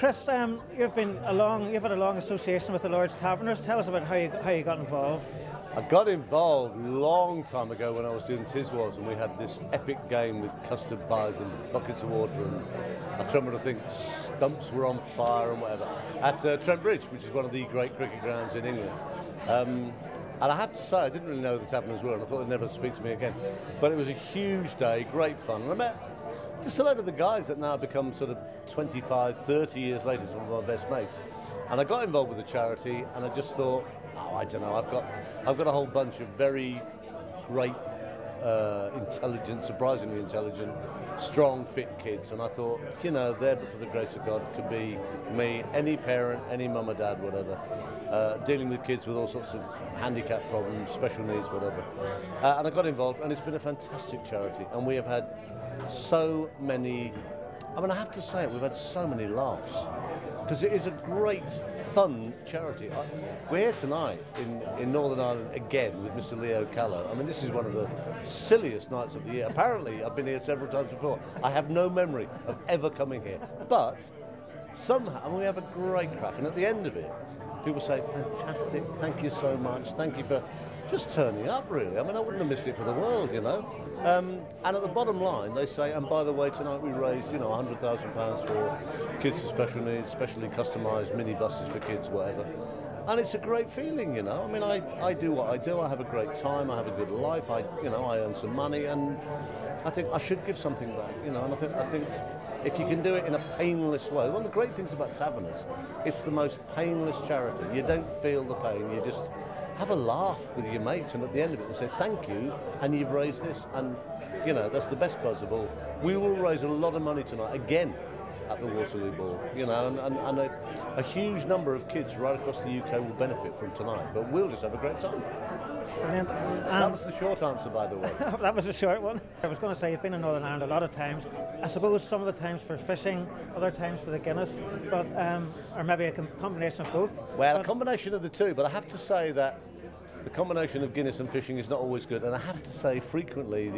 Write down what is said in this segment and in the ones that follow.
Chris, you've had a long association with the Lord's Taverners. Tell us about how you got involved. I got involved a long time ago when I was doing Tiswas, and we had this epic game with custard pies and buckets of water, and I tremble to think stumps were on fire and whatever, at Trent Bridge, which is one of the great cricket grounds in England. And I have to say, I didn't really know who the Taverners were, and I thought they'd never speak to me again. But it was a huge day, great fun, and I met just a load of the guys that now become sort of 25, 30 years later, some of my best mates. And I got involved with the charity, and I just thought, oh, I don't know, I've got a whole bunch of very great, intelligent, surprisingly intelligent, strong, fit kids, and I thought, you know, there, but for the grace of God, could be me, any parent, any mum or dad, whatever, dealing with kids with all sorts of handicap problems, special needs, whatever. And I got involved, and it's been a fantastic charity, and we have had so many, I mean, I have to say it, we've had so many laughs, because it is a great, fun charity. We're here tonight in Northern Ireland again with Mr. Leo Callow. I mean, this is one of the silliest nights of the year. Apparently, I've been here several times before. I have no memory of ever coming here. But somehow, I mean, we have a great crack. And at the end of it, people say, fantastic, thank you so much, thank you for just turning up, really. I mean, I wouldn't have missed it for the world, you know. And at the bottom line, they say, and by the way, tonight we raised, you know, £100,000 for kids with special needs, specially customised mini buses for kids, whatever. And it's a great feeling, you know. I mean, I do what I do. I have a great time. I have a good life. I earn some money, and I think I should give something back, you know. And I think if you can do it in a painless way, one of the great things about Taverners, it's the most painless charity. You don't feel the pain. You just have a laugh with your mates, and at the end of it they say thank you, and you've raised this, and you know, that's the best buzz of all. We will raise a lot of money tonight again at the Waterloo Ball, you know, and a huge number of kids right across the UK will benefit from tonight, but we'll just have a great time. Brilliant. That was the short answer, by the way. That was a short one. I was going to say, you've been in Northern Ireland a lot of times. I suppose some of the times for fishing, other times for the Guinness, but or maybe a combination of both. Well, a combination of the two, but I have to say that the combination of Guinness and fishing is not always good, and I have to say frequently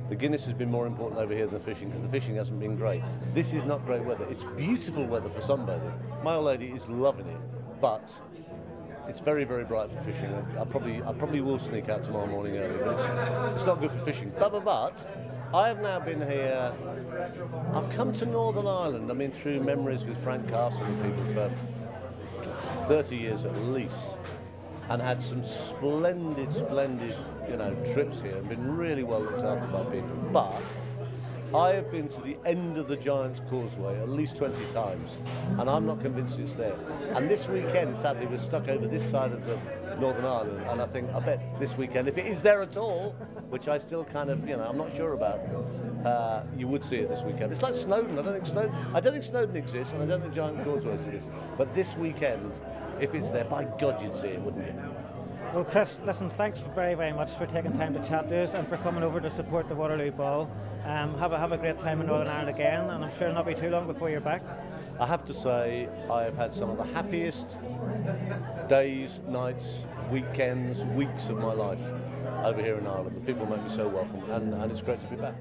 the Guinness has been more important over here than fishing, because the fishing hasn't been great. This is not great weather. It's beautiful weather for sunbathing. My old lady is loving it, but it's very, very bright for fishing. I probably will sneak out tomorrow morning early, but it's not good for fishing. But I have now been here. I've come to Northern Ireland, I mean, through memories with Frank Carson and people for 30 years at least, and had some splendid, you know, trips here, and been really well looked after by people. But I have been to the end of the Giant's Causeway at least 20 times, and I'm not convinced it's there. And this weekend, sadly, we're stuck over this side of the Northern Ireland, and I think, I bet this weekend, if it is there at all, which I still kind of, you know, I'm not sure about, you would see it this weekend. It's like Snowdon. I don't think Snowdon exists, and I don't think Giant's Causeway exists. But this weekend, if it's there, by God, you'd see it, wouldn't you? Well, Chris, listen, thanks very, very much for taking time to chat to us and for coming over to support the Waterloo Ball. Have a great time in Northern Ireland again, and I'm sure it'll not be too long before you're back. I have to say, I have had some of the happiest days, nights, weekends, weeks of my life over here in Ireland. The people make me so welcome, and it's great to be back.